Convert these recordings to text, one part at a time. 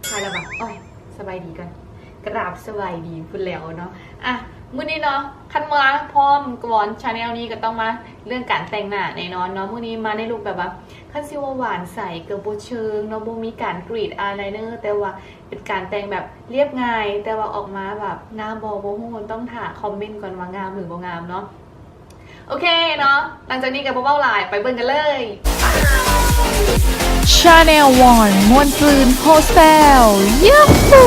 ใครละแบบอ๋อสบายดีกันกราบสบายดีพูดแล้วเนาะอ่ะมื้อนี้เนาะคันมาพร้อมกวนชาแนลนี้ก็ต้องมาเรื่องการแต่งหน้าแน่นอนเนาะมื้อนี้มาในรูปแบบว่าคันซิว่าหวานใสเกือบโบเชิงเนาะโบมีการกรีดอายไลเนอร์แต่ว่าเป็นการแต่งแบบเรียบง่ายแต่ว่าออกมาแบบงามบอโบฮู้ต้องถามคอมเมนต์ก่อนว่างามหรือบ่งามเนาะโอเคเนาะหลังจากนี้กับเบ้าหลายไปเบิ่งกันเลย Channel One มวนซืนโฮสเทลยูฮู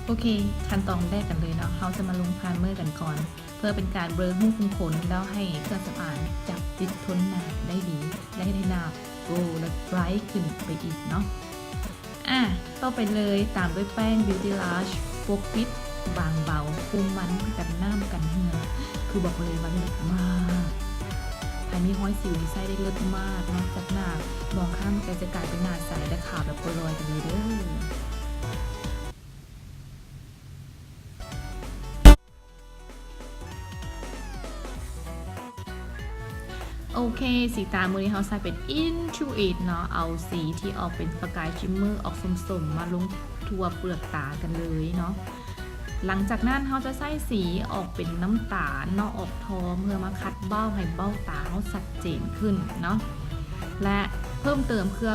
โอเคขั้นตอนแรกกันเลยเนาะเราจะมาลงพรายเมอร์กันก่อนเพื่อเป็นการเบลอหุ้มคุมขนแล้วให้เครื่องสำอางจับติดทนนานได้ดีและให้ได้หน้าโกลและไบรท์ขึ้นไปอีกเนาะต่อไปเลยตามด้วยแป้ง Beauty Lush ปกปิดบางเบาคุมมันกันน้ำกันเหงื่อคือบอกเลยว่าเลิศมากภายมีห้อยสิวในไส้ได้เลิศมากนอกจากหน้ามองข้ามใจจะกลายเป็นหน้าใสและขาวแบบโปรยกันเลยเด้อโอเคสีตามือนี้เขาใส่เป็น Intuit เนาะเอาสีที่ออกเป็นประกายชิมเมอร์ออกส้มๆมาลงทั่วเปลือกตากันเลยเนาะหลังจากนั้นเขาจะใส่สีออกเป็นน้ำตาลเนาะออกทองเพื่อมาคัดเบ้าให้เบ้าตาเขาชัดเจนขึ้นเนาะและเพิ่มเติมเพื่อ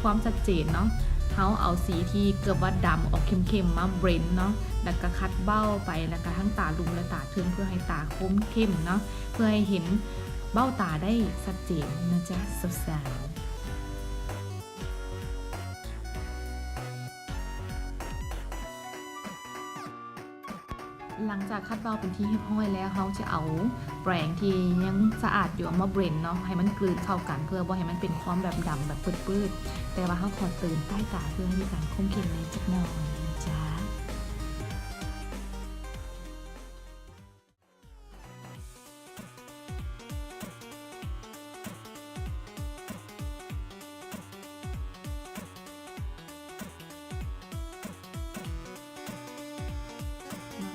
ความชัดเจนเนาะเขาเอาสีที่เกือบว่าดำออกเข้มๆมาเบรนด์เนาะแล้วก็คัดเบ้าไปแล้วก็ทั้งตาลุมและตาทึมเพื่อให้ตาคมเข้มเนาะเพื่อให้เห็นเบ้าตาได้ชัดเจนนะจ๊ะสาวหลังจากคัดเบ้าเป็นที่เรียบร้อยแล้วเขาจะเอาแปรงที่ยังสะอาดอยู่มาเบรนเนาะให้มันกลืนเข้ากันเพื่อบ่ให้มันเป็นความแบบดำแบบปื้ดๆแต่ว่าเขาขอเติมใต้ตาเพื่อให้มีการคมเข้มในจักหน่อยนะจ๊ะ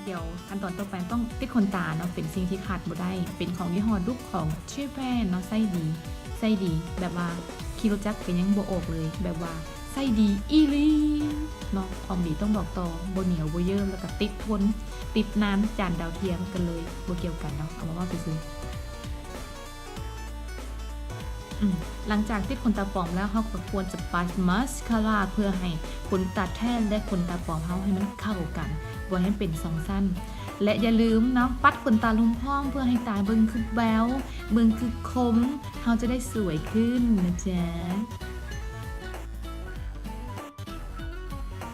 เดี๋ยวขั้นตอนต่อไปต้องติดขนตาเนาะเป็นสิ่งที่ขาดบ่ได้เป็นของยี่ห้อลูกของชื่อแพร่เนาะไส้ดีแบบว่าคีโรจักเป็นยังบ่ออกเลยแบบว่าไส้ดีอีลีเนาะความดีต้องบอกต่อบ่เหนียวบ่เยิ้มแล้วก็ติดทนติดน้ำจานดาวเทียมกันเลยบ่เกี่ยวกันเนาะเอามาว่าไปซื้อหลังจากที่ขนตาปลอมแล้วเขาก็ควรจะปัดมัสคาร่าเพื่อให้ขนตาแท่นและขนตาปลอมเขาให้มันเข้ากันไว้ให้เป็นสองสั้นและอย่าลืมเนาะปัดขนตาลุมพ่องเพื่อให้ตาเบิ่งคือแบ๊วเบิ่งคือคมเขาจะได้สวยขึ้นนะจ๊ะ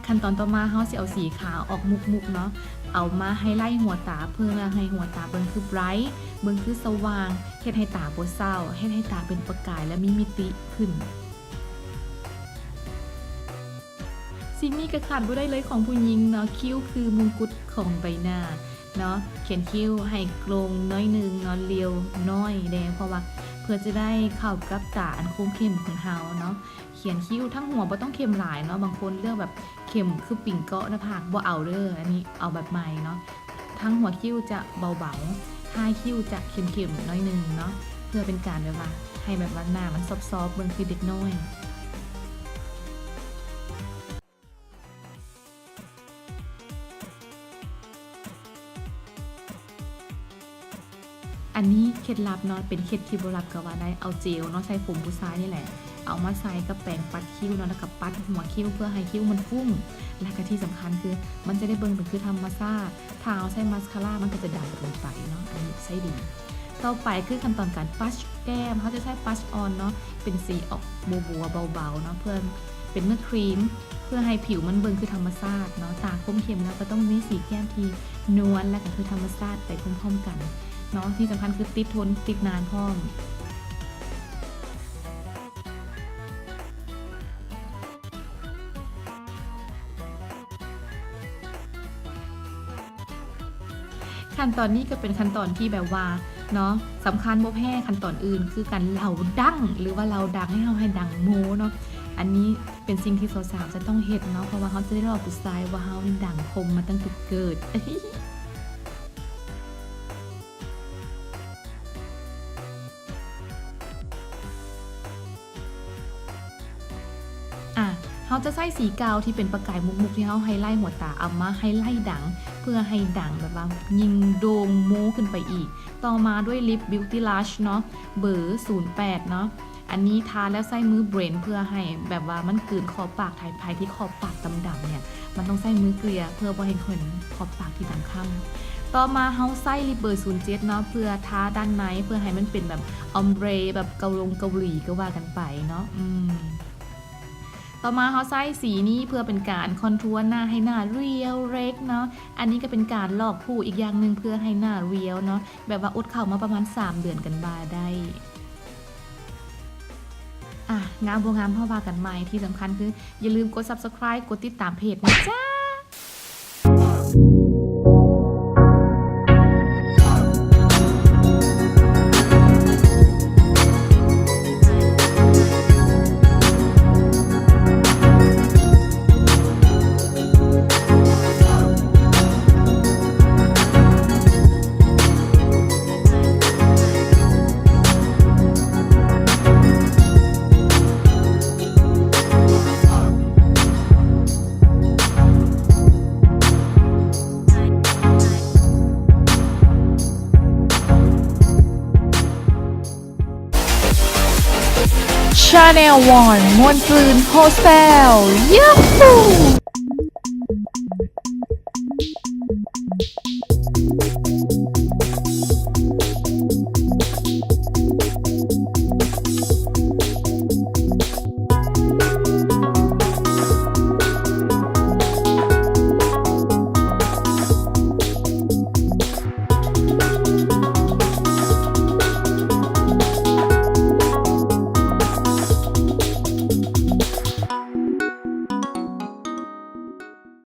ขั้นตอนต่อมาเขาจะเอาสีขาวออกมุกๆเนาะเอามาให้ไล่หัวตาเพื่อให้หัวตาเบิ่งคือไบรท์เบิ่งคือสว่างเฮ็ดให้ตาบ่เศร้าเฮ็ดให้ตาเป็นประกายและมีมิติขึ้นสิ่งนี้ก็ขาดบ่ได้เลยของผู้หญิงเนาะคิ้วคือมงกุฎของใบหน้าเนาะเขียนคิ้วให้โกลงน้อยนึงเนาะเรียวน้อยแดงเพราะว่าเพื่อจะได้เข้ากับตาอันคมเข้มของเฮาเนาะเขียนคิ้วทั้งหัวบ่ต้องเข้มหลายเนาะบางคนเลือกแบบเข้มคือปิ่งเกาะหน้าผากบ่เอาเด้ออันนี้เอาแบบใหม่เนาะทั้งหัวคิ้วจะเบาๆท้ายคิ้วจะเข้มๆน้อยนึงเนาะเพื่อเป็นการแบบว่าให้แบบว่าหน้ามันซอฟๆเบิ่งคือเด็กน้อยอันนี้เคล็ดลับเนาะเป็นเคล็ดที่โบราณก็ว่าได้เอาเจลเนาะใส่ผมผู้ชายนี่แหละเอามาใส่กับแปรงปัดคิ้วเนาะแล้วกับปัดหัวคิ้วเพื่อให้คิ้วมันฟุ้งและก็ที่สำคัญคือมันจะได้เบิ่งเป็นคือธรรมชาติถ้าเอาใส่มาสคาร่ามันก็จะดำเกินไปเนาะอันนี้ใช้ดีต่อไปคือขั้นตอนการปัชแก้มเขาจะใช้ปัชออนเนาะเป็นสีออกบัวเบาๆเนาะเพื่อเป็นเนื้อครีมเพื่อให้ผิวมันเบิ่งคือธรรมชาติเนาะตาคมเข้มแล้วก็ต้องมีสีแก้มที่นวลและก็คือธรรมชาติไปพร้อมๆกันเนาะที่สำคัญคือติดทนติดนานพร้อมขั้นตอนนี้ก็เป็นขั้นตอนที่แบบว่าเนาะสำคัญบ่แพ้ขั้นตอนอื่นคือการเราดังหรือว่าเราดังให้เราให้ดังโมเนาะอันนี้เป็นสิ่งที่สาวๆจะต้องเฮ็ดเนาะเพราะว่าเขาจะได้รอผู้ชายว่าเขาดังคมมาตั้งแต่เกิด เขาจะใส่สีกาวที่เป็นประกายมุกๆที่เขาไฮไลท์หัวตาเอามาไฮไลท์ดังเพื่อให้ดังแบบว่ายิงโด่งโม้ขึ้นไปอีกต่อมาด้วยลิป Beauty Lush เนาะเบอร์08เนาะอันนี้ทาแล้วใส่มือเบรนเพื่อให้แบบว่ามันกลืนขอบปากภายที่ขอบปากดำๆเนี่ยมันต้องใส่มือเกลี่ยเพื่อบ่ให้คนขอบปากที่ดำค่ำต่อมาเฮาใส่ลิปเบอร์07เนาะเพื่อทาด้านในเพื่อให้มันเป็นแบบออมเบรแบบเกาหลีก็ว่ากันไปเนาะต่อมาเขาใส่สีนี้เพื่อเป็นการคอนทัวร์หน้าให้หน้าเรียวเล็กเนาะอันนี้ก็เป็นการลอกผู้อีกอย่างหนึ่งเพื่อให้หน้าเรียวเนาะแบบว่าอดเข้ามาประมาณ3เดือนกันบาได้งามบ่งามเฮาว่ากันใหม่ที่สำคัญคืออย่าลืมกด Subscribe กดติดตามเพจนะจ๊ะChanel One มวนซืนโฮสเทลยูฮู